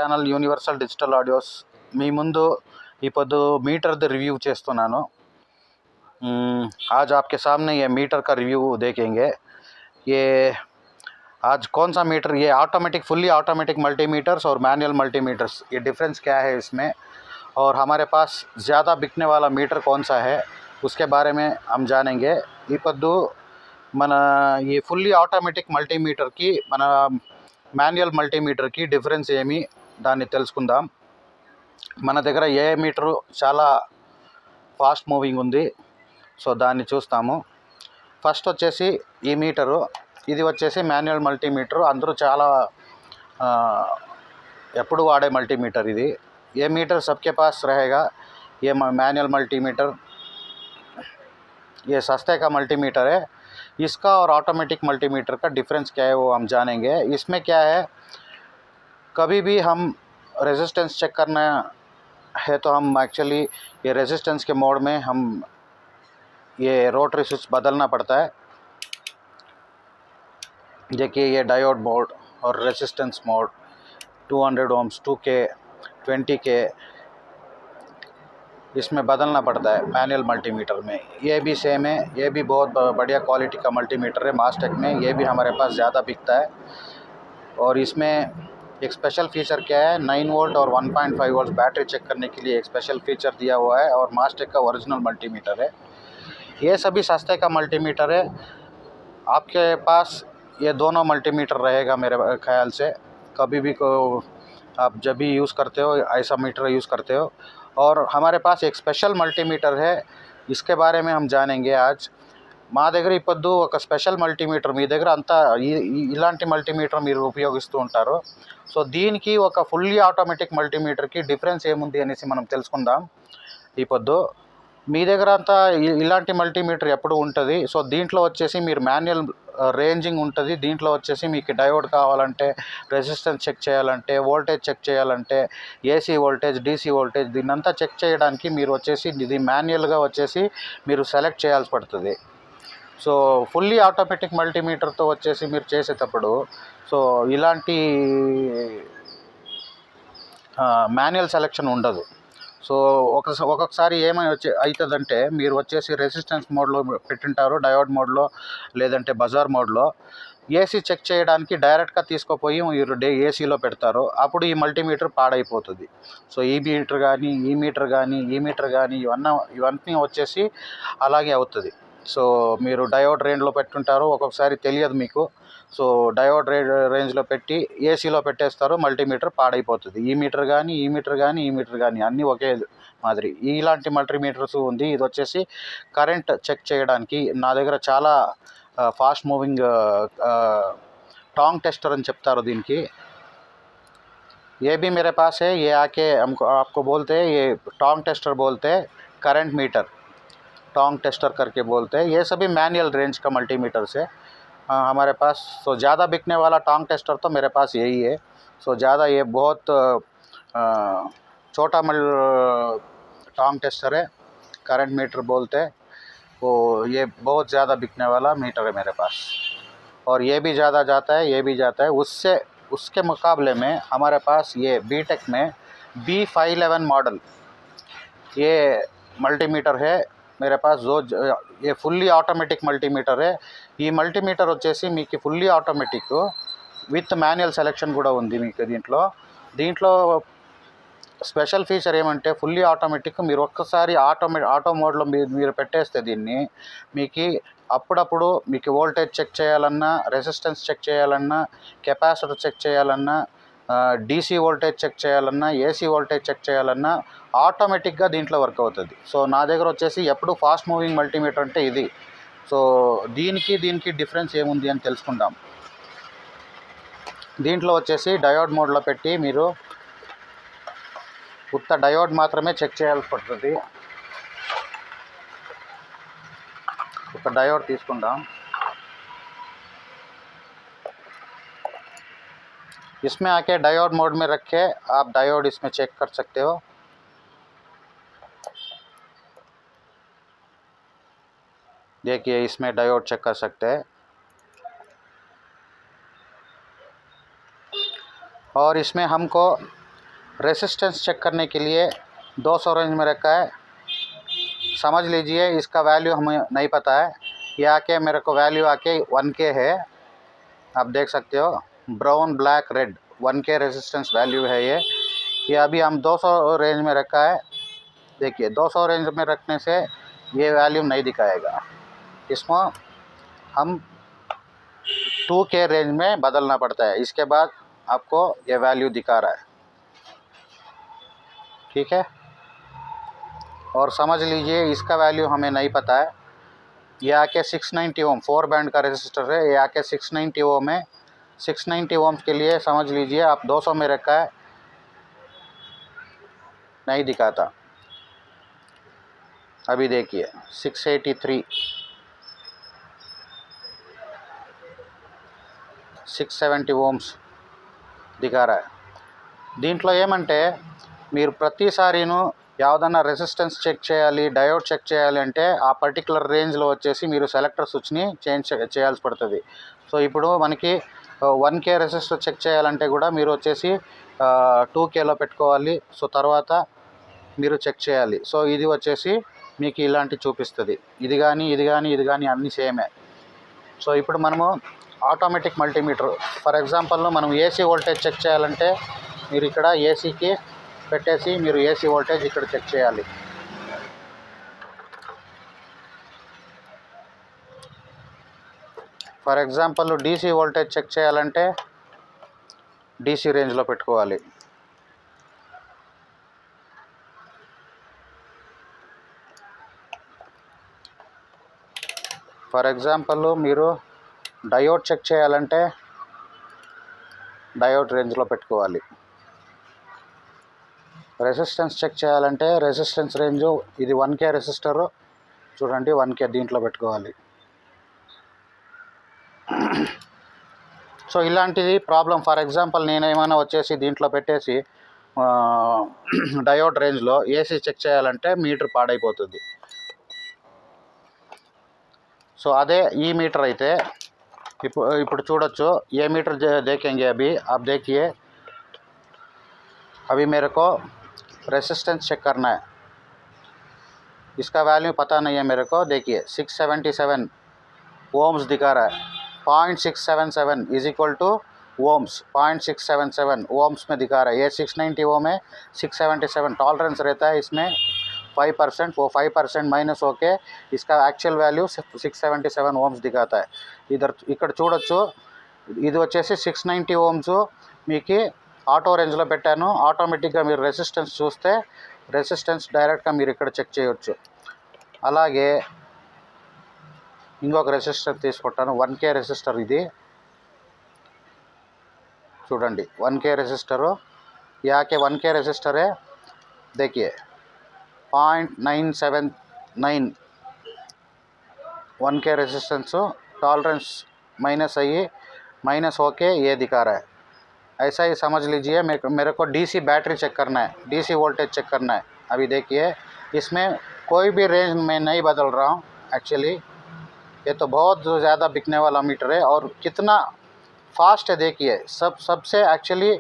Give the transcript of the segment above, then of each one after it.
Channel universal digital audios మీ ముందు ఈ పొద్దు मीटर द रिव्यू చేస్తున్నాను। आज आपके सामने ये मीटर का रिव्यू देखेंगे। ये आज कौन सा मीटर, ये ऑटोमेटिक फुल्ली ऑटोमेटिक मल्टीमीटर्स और मैनुअल मल्टीमीटर्स, ये डिफरेंस क्या है इसमें, और हमारे पास ज़्यादा बिकने वाला मीटर कौन सा है उसके बारे में हम जानेंगे। ఈ పొద్దు మన ఈ ఫుల్లీ ఆటోమేటిక్ మల్టీమీటర్కి మన మాన్యువల్ మల్టీమీటర్కి డిఫరెన్స్ ఏమి దాన్ని తెలుసుకుందాం। మన దగ్గర ఏ మీటరు చాలా ఫాస్ట్ మూవింగ్ ఉంది, సో దాన్ని చూస్తాము। ఫస్ట్ వచ్చేసి ఈ మీటరు, ఇది వచ్చేసి మాన్యువల్ మల్టీమీటర్, అందరూ చాలా ఎప్పుడు వాడే మల్టీమీటర్ ఇది। ये मीटर सबके पास रहेगा। ये मैनुअल मल्टीमीटर, ये सस्ते का मल्टीमीटर है। इसका और ऑटोमेटिक मल्टीमीटर का डिफरेंस क्या है वो हम जानेंगे। इसमें क्या है, कभी भी हम रेजिस्टेंस चेक करना है तो हम एक्चुअली ये रेजिस्टेंस के मोड में हम ये रोटरी स्विच बदलना पड़ता है। देखिए ये डायोड मोड और resistance mode 200 ohms, 2K, 20K, इसमें बदलना पड़ता है मैनुअल मल्टीमीटर में। ये भी सेम है, ये भी बहुत बढ़िया क्वालिटी का मल्टीमीटर है मास्टेक में। ये भी हमारे पास ज़्यादा बिकता है। और इसमें एक स्पेशल फीचर क्या है, 9 वोल्ट और 1.5 वोल्ट बैटरी चेक करने के लिए एक स्पेशल फीचर दिया हुआ है, और मास्टेक का ओरिजिनल मल्टीमीटर है। ये सभी सस्ते का मल्टीमीटर है। आपके पास ये दोनों मल्टीमीटर रहेगा मेरे ख्याल से। कभी भी को आप जब भी यूज़ करते हो ऐसा मीटर यूज़ करते हो। और हमारे पास एक स्पेशल मल्टीमीटर है, इसके बारे में हम जानेंगे आज। మా దగ్గర ఈ పొద్దు ఒక స్పెషల్ మల్టీమీటర్, మీ దగ్గర అంతా ఇలాంటి మల్టీమీటర్ మీరు ఉపయోగిస్తూ ఉంటారు, సో దీనికి ఒక ఫుల్లీ ఆటోమేటిక్ మల్టీమీటర్కి డిఫరెన్స్ ఏముంది అనేసి మనం తెలుసుకుందాం ఈ పొద్దు। మీ దగ్గర అంతా ఇలాంటి మల్టీమీటర్ ఎప్పుడు ఉంటుంది, సో దీంట్లో వచ్చేసి మీరు మాన్యువల్ రేంజింగ్ ఉంటుంది, దీంట్లో వచ్చేసి మీకు డయోడ్ కావాలంటే, రెసిస్టెన్స్ చెక్ చేయాలంటే, వోల్టేజ్ చెక్ చేయాలంటే, ఏసీ వోల్టేజ్, డీసీ వోల్టేజ్, దీన్నంతా చెక్ చేయడానికి మీరు వచ్చేసి ఇది మాన్యువల్గా వచ్చేసి మీరు సెలెక్ట్ చేయాల్సి పడుతుంది। సో ఫుల్లీ ఆటోమేటిక్ మల్టీమీటర్తో వచ్చేసి మీరు చేసేటప్పుడు సో ఇలాంటి మాన్యువల్ సెలెక్షన్ ఉండదు। సో ఒక్కొక్కసారి ఏమై అవుతుందంటే, మీరు వచ్చేసి రెసిస్టెన్స్ మోడ్లో పెట్టింటారు, డయోడ్ మోడ్లో లేదంటే బజార్ మోడ్లో, ఏసీ చెక్ చేయడానికి డైరెక్ట్గా తీసుకుపోయి మీరు ఏసీలో పెడతారు, అప్పుడు ఈ మల్టీమీటర్ పాడైపోతుంది। సో ఈ మీటర్ కానీ ఈ మీటర్ కానీ ఈ మీటర్ కానీ ఇవన్నీ వచ్చేసి అలాగే అవుతుంది। సో మీరు డయోడ్ రేంజ్లో పెట్టుంటారు, ఒక్కొక్కసారి తెలియదు మీకు, సో డయోడ్ రేంజ్లో పెట్టి ఏసీలో పెట్టేస్తారు, మల్టీమీటర్ పాడైపోతుంది। ఈ మీటర్ కానీ ఈ మీటర్ కానీ ఈ మీటర్ కానీ అన్నీ ఒకే మాదిరి ఇలాంటి మల్టీమీటర్స్ ఉంది। ఇది వచ్చేసి కరెంట్ చెక్ చేయడానికి నా దగ్గర చాలా फास्ट मूविंग टोंग टेस्टर అని చెప్తారు దీనికి। ये भी मेरे पास है, ये आके हमको आपको बोलते हैं, ये टोंग टेस्टर बोलते हैं, करंट मीटर टोंग टेस्टर करके बोलते हैं। ये सभी मैनुअल रेंज का मल्टीमीटर से हमारे पास। सो ज़्यादा बिकने वाला टोंग टेस्टर तो मेरे पास यही है। सो ज़्यादा ये बहुत छोटा टोंग टेस्टर है, करंट मीटर बोलते हैं, वो ये बहुत ज़्यादा बिकने वाला मीटर है मेरे पास। और ये भी ज़्यादा जाता है, ये भी जाता है। उसके मुकाबले में हमारे पास ये बीटेक में B511 मॉडल ये मल्टीमीटर है मेरे पास, जो ये फुल्ली ऑटोमेटिक मल्टीमीटर है। ఈ మల్టీమీటర్ వచ్చేసి మీకు fully automatic with manual selection కూడా ఉంది మీకు దీంట్లో స్పెషల్ ఫీచర్ ఏమంటే, ఫుల్లీ ఆటోమేటిక్ మీరు ఒక్కసారి ఆటో మోడ్లో మీరు పెట్టేస్తే దీన్ని మీకు అప్పుడప్పుడు మీకు వోల్టేజ్ చెక్ చేయాలన్నా, రెసిస్టెన్స్ చెక్ చేయాలన్నా, కెపాసిటర్ చెక్ చేయాలన్నా, డీసీ వోల్టేజ్ చెక్ చేయాలన్నా, ఏసీ వోల్టేజ్ చెక్ చేయాలన్నా ఆటోమేటిక్గా దీంట్లో వర్క్ అవుతుంది। సో నా దగ్గర వచ్చేసి ఎప్పుడు ఫాస్ట్ మూవింగ్ మల్టీమీటర్ అంటే ఇది। సో దీనికి డిఫరెన్స్ ఏముంది అని తెలుసుకుందాం। దీంట్లో వచ్చేసి డయోడ్ మోడ్లో పెట్టి మీరు ఉత్త డయోడ్ మాత్రమే చెక్ చేయాల్సి పడుతుంది। ఒక డయోడ్ తీసుకుందాం, इसमें आके डायोड मोड में रख के आप डायोड इसमें चेक कर सकते हो। देखिए इसमें डायोड चेक कर सकते हैं। और इसमें हमको रेसिस्टेंस चेक करने के लिए 200 रेंज में रखा है। समझ लीजिए इसका वैल्यू हमें नहीं पता है। ये आके मेरे को वैल्यू आके 1K है, आप देख सकते हो, brown black red 1K resistance value है ये अभी हम 200 रेंज में रखा है। देखिए 200 रेंज में रखने से ये वैल्यू नहीं दिखाएगा, इसमें हम 2K रेंज में बदलना पड़ता है। इसके बाद आपको ये वैल्यू दिखा रहा है, ठीक है। और समझ लीजिए इसका वैल्यू हमें नहीं पता है। ये आके 690 ओम 4 बैंड का रेजिस्टर है, ये आके 690 ओम है। 690 ओम्स के लिए समझ लीजिए आप 200 में रखा है, नहीं दिखाता। अभी देखिए 683 670 ఓమ్స్ దిగా రా. దీంట్లో ఏమంటే మీరు ప్రతిసారిను యావదన్నా రెసిస్టెన్స్ చెక్ చేయాలి, డయోడ్ చెక్ చేయాలి అంటే ఆ పర్టికులర్ రేంజ్లో వచ్చేసి మీరు సెలెక్టర్ స్విచ్ని చేంజ్ చేయాల్సి పడుతుంది. సో ఇప్పుడు మనకి 1K రెసిస్టర్ చెక్ చేయాలంటే కూడా మీరు వచ్చేసి 2Kలో పెట్టుకోవాలి. సో తర్వాత మీరు చెక్ చేయాలి. సో ఇది వచ్చేసి మీకు ఇలాంటి చూపిస్తుంది. ఇది కానీ అన్నీ సేమే. సో ఇప్పుడు మనము ఆటోమేటిక్ మల్టీమీటర్ ఫర్ ఎగ్జాంపుల్ మనం ఏసీ వోల్టేజ్ చెక్ చేయాలంటే మీరు ఇక్కడ ఏసీకి పెట్టేసి మీరు ఏసీ వోల్టేజ్ ఇక్కడ చెక్ చేయాలి. For example DC voltage check చేయాలంటే డీసీ రేంజ్లో పెట్టుకోవాలి. ఫర్ ఎగ్జాంపుల్ మీరు డయోడ్ చెక్ చేయాలంటే డయోడ్ రేంజ్లో పెట్టుకోవాలి. రెసిస్టెన్స్ చెక్ చేయాలంటే రెసిస్టెన్స్ రేంజు ఇది 1K రెసిస్టరు చూడండి 1K దీంట్లో పెట్టుకోవాలి. సో ఇలాంటిది ప్రాబ్లం. ఫర్ ఎగ్జాంపుల్ నేనేమైనా వచ్చేసి దీంట్లో పెట్టేసి డయోడ్ రేంజ్లో ఏసీ చెక్ చేయాలంటే మీటర్ పాడైపోతుంది. సో అదే ఈ మీటర్ అయితే ఇప్పుడు చూడొచ్చు. ఏ మీటర్ देखेंगे अभी आप देखिए. अभी मेरे को रेसिस्टेंस चेक करना है, इसका वैल्यू पता नहीं है मेरे को. देखिए 677 ओम्स दिखा रहा है. 0.677 is equal to ohms. 0.677 ohms में दिखा रहा है. ये 690 ओम है, 677 टॉलरेंस रहता है इसमें 5%. वो 5% माइनस होके इसका एक्चुअल वैल्यू 677 ఓమ్స్ दिखाता है. ఇక్కడ చూడొచ్చు ఇది వచ్చేసి 690 ఓమ్స్ మీకు ఆటో రేంజ్లో పెట్టాను. ఆటోమేటిక్గా మీరు రెసిస్టెన్స్ చూస్తే రెసిస్టెన్స్ డైరెక్ట్గా మీరు ఇక్కడ చెక్ చేయొచ్చు. అలాగే ఇంకొక రెసిస్టర్ తీసుకుంటాను, 1K రెసిస్టర్. ఇది చూడండి 1K రెసిస్టరు. యాకే 1K రెసిస్టరే देखिए 0.979 1K resistance tolerance minus minus होके ये दिखा रहा है. ऐसा ही समझ लीजिए. मेरे को डीसी बैटरी चेक करना है, डीसी वोल्टेज चेक करना है. अभी देखिए इसमें कोई भी रेंज में नहीं बदल रहा हूँ. एक्चुअली ये तो बहुत ज़्यादा बिकने वाला मीटर है और कितना फास्ट है देखिए. सबसे एक्चुअली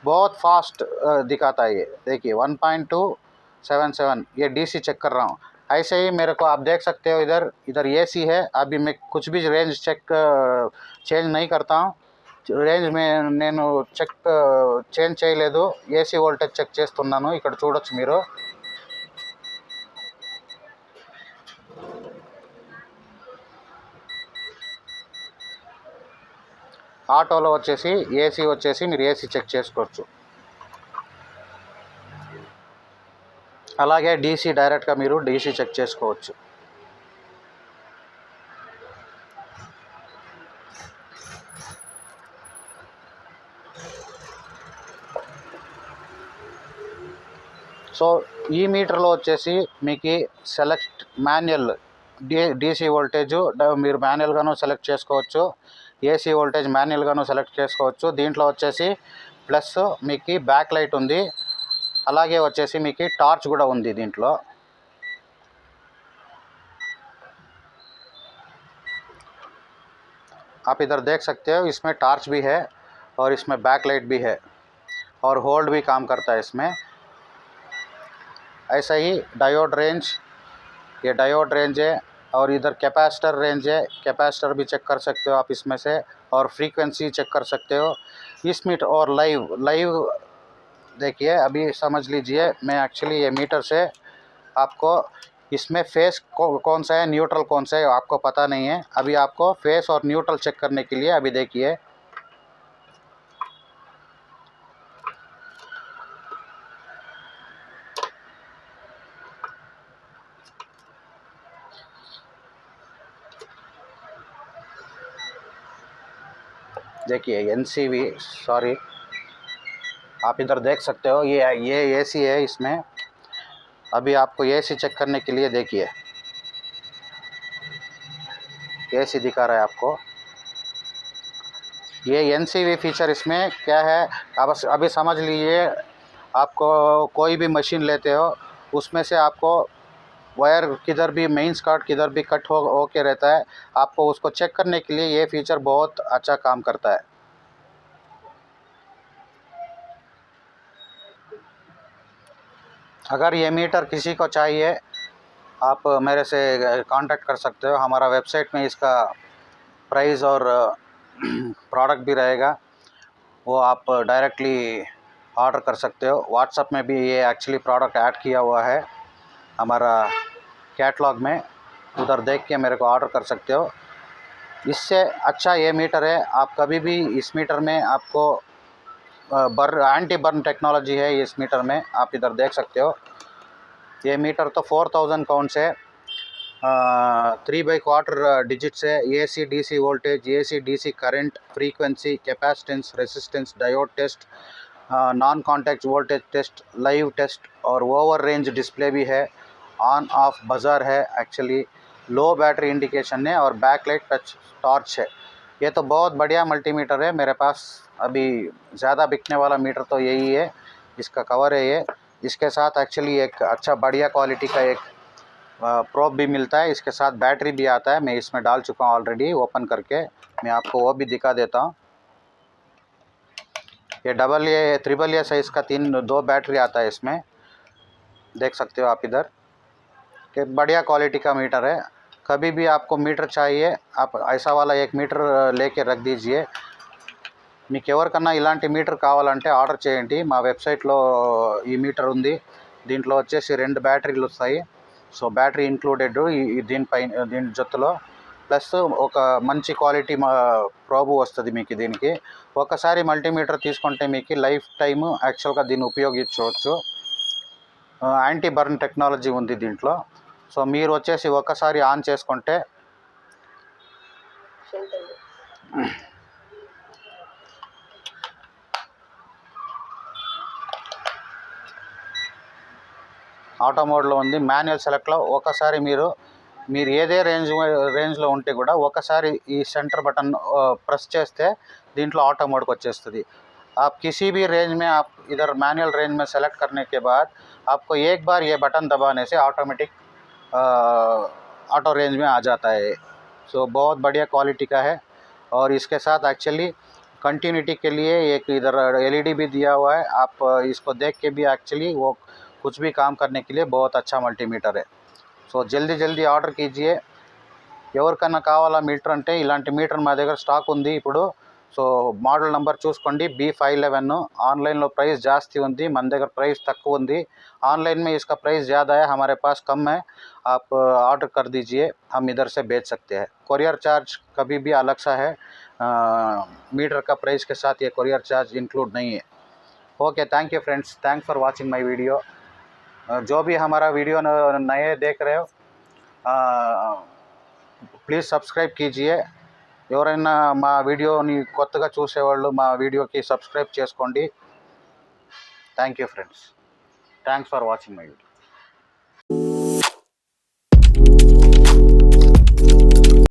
बहुत फास्ट दिखाता है ये. देखिए 1.277 ये डीसी चेक कर रहा हूँ. ऐसे ही मेरे को आप देख सकते हो इधर एसी है. अभी मैं कुछ भी रेंज चेक చేంజ్ नहीं करता हूँ. రేంజ్ నేను చెక్ చేంజ్ చేయలేదు, ఏసీ వోల్టేజ్ చెక్ చేస్తున్నాను. ఇక్కడ చూడొచ్చు మీరు. ఆటోలో వచ్చేసి ఏసీ వచ్చేసి మీరు ఏసీ చెక్ చేసుకోవచ్చు. అలాగే డీసీ డైరెక్ట్గా మీరు డీసీ చెక్ చేసుకోవచ్చు. సో ఈ మీటర్లో వచ్చేసి మీకు సెలెక్ట్ మాన్యువల్ డీసీ వోల్టేజ్ మీరు మాన్యువల్గాను సెలెక్ట్ చేసుకోవచ్చు, ఏసీ వోల్టేజ్ మాన్యువల్గాను సెలెక్ట్ చేసుకోవచ్చు. దీంట్లో వచ్చేసి ప్లస్ మీకు బ్యాక్ లైట్ ఉంది, అలాగే వచ్చేసి మీకు టార్చ్ కూడా ఉంది దీంట్లో. आप इधर देख सकते हो इसमें टॉर्च भी है और इसमें बैक लाइट भी है. और होल्ड भी काम करता है इसमें। ऐसा ही डायोड रेंज, ये डायोड रेंज है, और इधर कैपेसिटर रेंज है, कैपेसिटर भी चेक कर सकते हो आप इसमें से, और फ्रीक्वेंसी चेक कर सकते हो इस मीटर। और लाइव देखिए, अभी समझ लीजिए, मैं एक्चुअली ये मीटर से आपको इसमें फेस कौन सा है, न्यूट्रल कौन सा है, आपको पता नहीं है। अभी आपको फेस और न्यूट्रल चेक करने के लिए अभी देखिए, एनसीवी, सॉरी, आप इधर देख सकते हो, ये एसी है इसमें। अभी आपको एसी चेक करने के लिए देखिए, एसी दिखा रहा है आपको। ये एनसीवी फीचर इसमें क्या है, अब अभी समझ लीजिए, आपको कोई भी मशीन लेते हो, उसमें से आपको वायर किधर भी, मेंस कार्ड किधर भी कट हो के रहता है, आपको उसको चेक करने के लिए ये फीचर बहुत अच्छा काम करता है। अगर ये मीटर किसी को चाहिए, आप मेरे से कांटेक्ट कर सकते हो। हमारा वेबसाइट में इसका प्राइस और प्रोडक्ट भी रहेगा, वो आप डायरेक्टली ऑर्डर कर सकते हो। व्हाट्सएप में भी ये एक्चुअली प्रोडक्ट ऐड किया हुआ है हमारा कैटलॉग में, उधर देख के मेरे को ऑर्डर कर सकते हो। इससे अच्छा ये मीटर है, आप कभी भी इस मीटर में आपको एंटी बर्न टेक्नोलॉजी है इस मीटर में, आप इधर देख सकते हो। ये मीटर तो 4000 काउंट्स है, 3/4 डिजिट्स है, AC DC voltage, AC DC current, frequency, capacitance, resistance, diode test, non contact voltage test, live test, और ओवर रेंज डिस्प्ले भी है, ऑन ऑफ बजर है, एक्चुअली लो बैटरी इंडिकेशन है, और बैकलाइट टच टॉर्च है। ये तो बहुत बढ़िया मल्टीमीटर है। मेरे पास अभी ज़्यादा बिकने वाला मीटर तो यही है, इसका कवर है ये। इसके साथ एक्चुअली एक अच्छा बढ़िया क्वालिटी का एक प्रोब भी मिलता है, इसके साथ बैटरी भी आता है। मैं इसमें डाल चुका हूँ ऑलरेडी, ओपन करके मैं आपको वो भी दिखा देता हूँ। ये ट्रिपल ए साइज़ का 2 बैटरी आता है इसमें, देख सकते हो आप इधर कि बढ़िया क्वालिटी का मीटर है। कभी भी आपको मीटर चाहिए, आप ऐसा वाला एक मीटर लेके रख दीजिए। మీకు ఎవరికన్నా ఇలాంటి మీటర్ కావాలంటే ఆర్డర్ చేయండి, మా వెబ్సైట్లో ఈ మీటర్ ఉంది, దీంట్లో వచ్చేసి 2 బ్యాటరీలు వస్తాయి। సో బ్యాటరీ ఇంక్లూడెడ్ దీని జొత్తులో, ప్లస్ ఒక మంచి క్వాలిటీ ప్రోబు వస్తుంది మీకు దీనికి। ఒకసారి మల్టీమీటర్ తీసుకుంటే మీకు లైఫ్ టైము యాక్చువల్గా దీన్ని ఉపయోగించవచ్చు। యాంటీ బర్న్ టెక్నాలజీ ఉంది దీంట్లో। సో మీరు వచ్చేసి ఒక్కసారి ఆన్ చేసుకుంటే ఆటో మోడ్లో ఉంది, మాన్యువల్ సెలెక్ట్లో ఒకసారి మీరు ఏదే రేంజ్లో ఉంటే కూడా ఒకసారి ఈ సెంటర్ బటన్ ప్రెస్ చేస్తే దీంట్లో ఆటో मोड को వచ్చేస్తుంది। आप किसी भी रेंज में, आप इधर मैनुअल रेंज में सेलेक्ट करने के बाद आपको एक बार ये बटन दबाने से ऑटोमेटिक ऑटो रेंज में आ जाता है। सो बहुत बढ़िया क्वालिटी का है, और इसके साथ एक्चुअली कंटिन्यूटी के लिए एक इधर LED भी दिया हुआ है। आप इसको देख के भी एक्चुअली वो कुछ भी काम करने के लिए बहुत अच्छा मल्टीमीटर है। సో జల్దీ ఆర్డర్ కీజియే। ఎవరికన్నా కావాలా మీటర్ అంటే ఇలాంటి మీటర్ మా దగ్గర స్టాక్ ఉంది ఇప్పుడు। సో మోడల్ నెంబర్ చూసుకోండి, B511। ఆన్లైన్లో ప్రైస్ జాస్తి ఉంది, మన దగ్గర ప్రైస్ తక్కువ ఉంది। ऑनलाइन में इसका प्राइस ज़्यादा है, हमारे पास कम है। आप ऑर्डर कर दीजिए, हम इधर से बेच सकते हैं। कोरियर चार्ज कभी भी अलग सा है, मीटर का प्राइस के साथ ये कोरियर चार्ज इंक्लूड नहीं है। Okay, thank you friends, thanks for watching my video. जो भी हमारा वीडियो नए देख रहे हो, ప్లీజ్ సబ్స్క్రైబ్ కీజియే। ఎవరైనా మా వీడియోని కొత్తగా చూసేవాళ్ళు మా వీడియోకి సబ్స్క్రైబ్ చేసుకోండి। Thank you friends, thanks for watching my video.